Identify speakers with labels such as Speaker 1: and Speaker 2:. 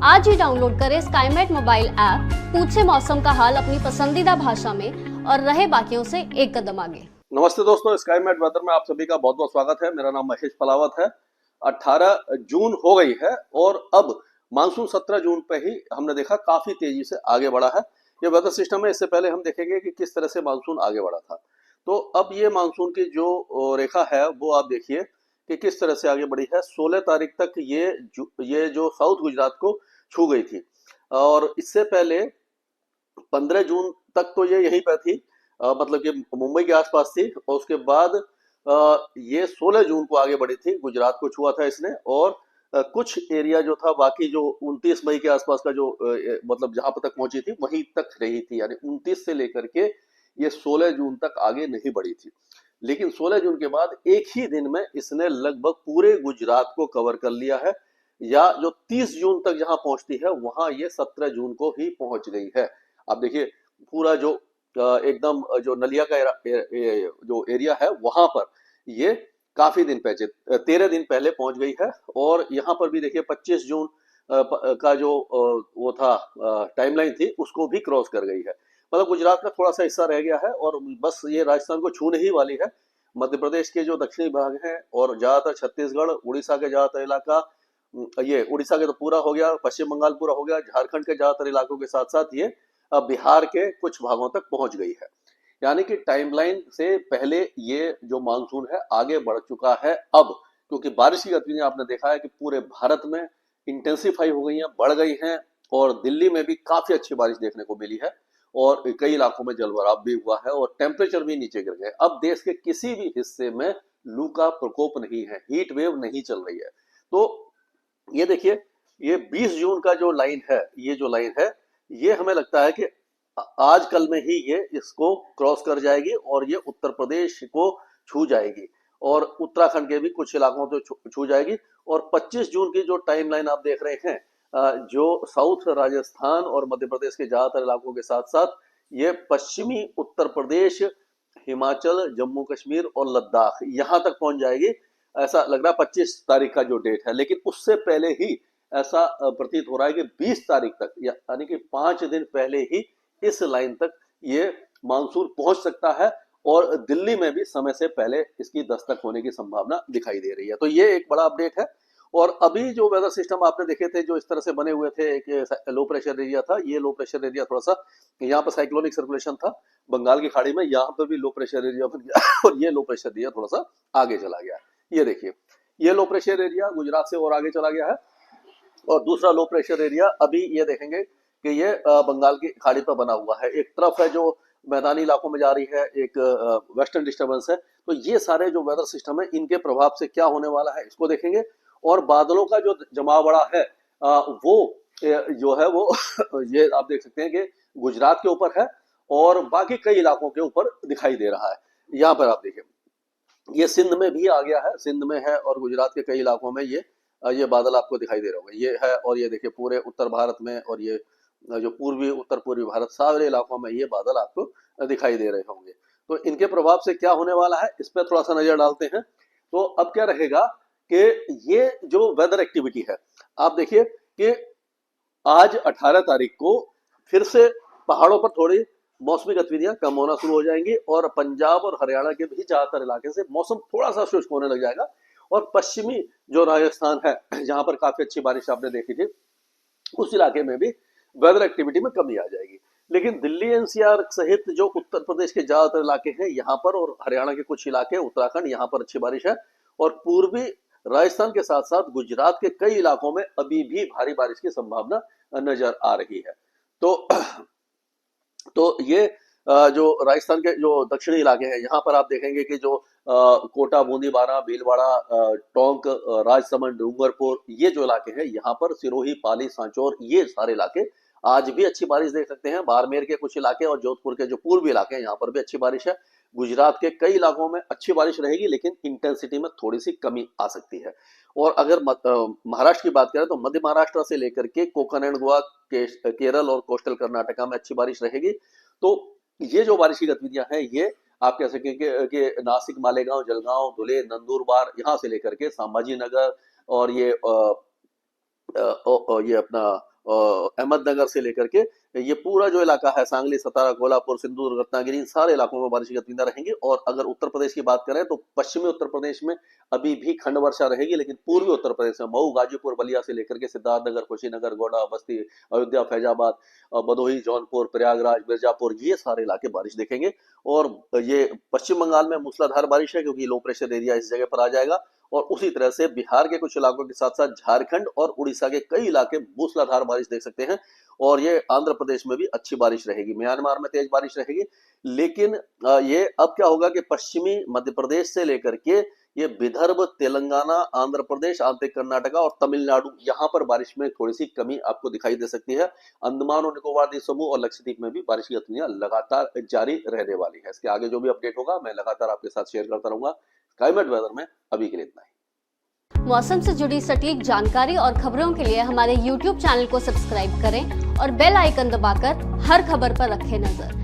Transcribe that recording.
Speaker 1: आज ही डाउनलोड करें Skymet mobile app, पूछे मौसम का हाल अपनी पसंदीदा भाषा में और रहे बाकियों से एक कदम आगे।
Speaker 2: नमस्ते दोस्तों, स्काईमेट वेदर में आप सभी का बहुत बहुत स्वागत है। मेरा नाम महेश पलावत है। 18 जून हो गई है और अब मानसून 17 जून पे ही हमने देखा काफी तेजी से आगे बढ़ा है। ये वेदर सिस्टम है। इससे पहले हम देखेंगे कि किस तरह से मानसून आगे बढ़ा था। तो अब ये मानसून की जो रेखा है वो आप देखिए कि किस तरह से आगे बढ़ी है। 16 तारीख तक ये जो साउथ गुजरात को छू गई थी और इससे पहले 15 जून तक तो ये यहीं पर थी, मतलब कि मुंबई के आसपास थी। और उसके बाद ये 16 जून को आगे बढ़ी थी, गुजरात को छुआ था इसने। और कुछ एरिया जो था बाकी जो 29 मई के आसपास का जो मतलब जहां पर तक पहुंची थी वहीं तक रही थी, यानी 29 से लेकर के ये 16 जून तक आगे नहीं बढ़ी थी। लेकिन 16 जून के बाद एक ही दिन में इसने लगभग पूरे गुजरात को कवर कर लिया है, या जो 30 जून तक जहां पहुंचती है वहां ये 17 जून को ही पहुंच गई है। आप देखिए पूरा जो एकदम जो नलिया का जो एरिया है वहां पर ये काफी दिन पहले 13 दिन पहले पहुंच गई है। और यहाँ पर भी देखिए 25 जून का जो वो था टाइमलाइन थी उसको भी क्रॉस कर गई है। मतलब गुजरात का थोड़ा सा हिस्सा रह गया है और बस ये राजस्थान को छूने ही वाली है। मध्य प्रदेश के जो दक्षिणी भाग हैं और ज्यादातर छत्तीसगढ़, उड़ीसा के ज्यादातर इलाका, ये उड़ीसा के तो पूरा हो गया, पश्चिम बंगाल पूरा हो गया, झारखंड के ज्यादातर इलाकों के साथ साथ ये बिहार के कुछ भागों तक पहुंच गई है। यानी कि टाइमलाइन से पहले ये जो मानसून है आगे बढ़ चुका है अब, क्योंकि बारिश की गतिविधियां आपने देखा है कि पूरे भारत में इंटेंसिफाई हो गई हैं, बढ़ गई हैं। और दिल्ली में भी काफी अच्छी बारिश देखने को मिली है और कई इलाकों में जलभराव भी हुआ है और टेम्परेचर भी नीचे गिर गए। अब देश के किसी भी हिस्से में लू का प्रकोप नहीं है, हीट वेव नहीं चल रही है। तो ये देखिए ये 20 जून का जो लाइन है, ये जो लाइन है ये हमें लगता है कि आज कल में ही ये इसको क्रॉस कर जाएगी और ये उत्तर प्रदेश को छू जाएगी और उत्तराखंड के भी कुछ इलाकों को छू जाएगी। और 25 जून की जो टाइमलाइन आप देख रहे हैं, जो साउथ राजस्थान और मध्य प्रदेश के ज्यादातर इलाकों के साथ साथ ये पश्चिमी उत्तर प्रदेश, हिमाचल, जम्मू कश्मीर और लद्दाख यहां तक पहुंच जाएगी। ऐसा लग रहा है 25 तारीख का जो डेट है, लेकिन उससे पहले ही ऐसा प्रतीत हो रहा है कि 20 तारीख तक, यानी कि 5 दिन पहले ही इस लाइन तक ये मानसून पहुंच सकता है और दिल्ली में भी समय से पहले इसकी दस्तक होने की संभावना दिखाई दे रही है। तो ये एक बड़ा अपडेट है। और अभी जो वेदर सिस्टम आपने देखे थे जो इस तरह से बने हुए थे, एक लो प्रेशर एरिया था, ये लो प्रेशर एरिया थोड़ा सा यहाँ पर साइक्लोनिक सर्कुलेशन था बंगाल की खाड़ी में, यहाँ पर भी लो प्रेशर एरिया बन गया और ये लो प्रेशर एरिया थोड़ा सा आगे चला गया। ये देखिए ये लो प्रेशर एरिया गुजरात से और आगे चला गया है और दूसरा लो प्रेशर एरिया अभी ये देखेंगे कि ये बंगाल की खाड़ी पर बना हुआ है। एक तरफ है जो मैदानी इलाकों में जा रही है, एक वेस्टर्न डिस्टर्बेंस है। तो ये सारे जो वेदर सिस्टम है इनके प्रभाव से क्या होने वाला है इसको देखेंगे। और बादलों का जो जमाव बड़ा है वो जो है वो ये आप देख सकते हैं कि गुजरात के ऊपर है और बाकी कई इलाकों के ऊपर दिखाई दे रहा है। यहाँ पर आप देखिए ये सिंध में भी आ गया है, सिंध में है और गुजरात के कई इलाकों में ये बादल आपको दिखाई दे रहे होंगे। ये है और ये देखिए पूरे उत्तर भारत में और ये जो पूर्वी उत्तर पूर्वी भारत सारे इलाकों में ये बादल आपको दिखाई दे रहे होंगे। तो इनके प्रभाव से क्या होने वाला है इस पर थोड़ा सा नजर डालते हैं। तो अब क्या रहेगा कि ये जो वेदर एक्टिविटी है, आप देखिए कि आज 18 तारीख को फिर से पहाड़ों पर थोड़ी मौसमी गतिविधियां कम होना शुरू हो जाएंगी और पंजाब और हरियाणा के भी ज्यादातर इलाके से मौसम थोड़ा सा शुष्क होने लग जाएगा। और पश्चिमी जो राजस्थान है जहां पर काफी अच्छी बारिश आपने देखी थी, उस इलाके में भी वेदर एक्टिविटी में कमी आ जाएगी। लेकिन दिल्ली एनसीआर सहित जो उत्तर प्रदेश के ज्यादातर इलाके हैं यहाँ पर और हरियाणा के कुछ इलाके, उत्तराखंड, यहाँ पर अच्छी बारिश है। और पूर्वी राजस्थान के साथ साथ गुजरात के कई इलाकों में अभी भी भारी बारिश की संभावना नजर आ रही है। तो ये जो राजस्थान के जो दक्षिणी इलाके हैं यहाँ पर आप देखेंगे कि जो कोटा, बूंदी, बारा, भीलवाड़ा, टोंक, राजसमंद, डूंगरपुर, ये जो इलाके हैं यहाँ पर सिरोही, पाली, सांचौर, ये सारे इलाके आज भी अच्छी बारिश देख सकते हैं। बाड़मेर के कुछ इलाके और जोधपुर के जो पूर्वी इलाके हैं यहाँ पर भी अच्छी बारिश है। गुजरात के कई इलाकों में अच्छी बारिश रहेगी लेकिन इंटेंसिटी में थोड़ी सी कमी आ सकती है। और अगर महाराष्ट्र की बात करें तो मध्य महाराष्ट्र से लेकर के कोकण एंड गोवा, केरल और कोस्टल कर्नाटका में अच्छी बारिश रहेगी। तो ये जो बारिश की गतिविधियां हैं ये आप कह सकें कि नासिक, मालेगांव, जलगांव, धुले, नंदुरबार, यहाँ से लेकर के संभाजी नगर और ये ये अपना अहमदनगर से लेकर के ये पूरा जो इलाका है, सांगली, सतारा, कोल्हापुर, सिंधुदुर्ग, रत्नागिरी, इन सारे इलाकों में बारिश की गतिविधियां रहेंगी। और अगर उत्तर प्रदेश की बात करें तो पश्चिमी उत्तर प्रदेश में अभी भी खंड वर्षा रहेगी, लेकिन पूर्वी उत्तर प्रदेश में मऊ, गाजीपुर, बलिया से लेकर के सिद्धार्थनगर, कुशीनगर, गोंडा, बस्ती, अयोध्या, फैजाबाद, भदोही, जौनपुर, प्रयागराज, मिर्जापुर, ये सारे इलाके बारिश देखेंगे। और ये पश्चिम बंगाल में मूसलाधार बारिश है, क्योंकि लो प्रेशर एरिया इस जगह पर आ जाएगा। और उसी तरह से बिहार के कुछ इलाकों के साथ साथ झारखंड और उड़ीसा के कई इलाके मूसलाधार बारिश देख सकते हैं। और ये आंध्र प्रदेश में भी अच्छी बारिश रहेगी, म्यांमार में तेज बारिश रहेगी। लेकिन ये अब क्या होगा कि पश्चिमी मध्य प्रदेश से लेकर के ये विदर्भ, तेलंगाना, आंध्र प्रदेश, आंतरिक कर्नाटका और तमिलनाडु, यहाँ पर बारिश में थोड़ी सी कमी आपको दिखाई दे सकती है। अंडमान और निकोबार द्वीप समूह और लक्षद्वीप में भी बारिश की गतिविधियां लगातार जारी रहने वाली है। इसके आगे जो भी अपडेट होगा मैं लगातार आपके साथ शेयर करता रहूंगा। स्काईमेट वेदर में अभी के लिए इतना ही।
Speaker 1: मौसम से जुड़ी सटीक जानकारी और खबरों के लिए हमारे YouTube चैनल को सब्सक्राइब करें और बेल आइकन दबाकर हर खबर पर रखें नजर।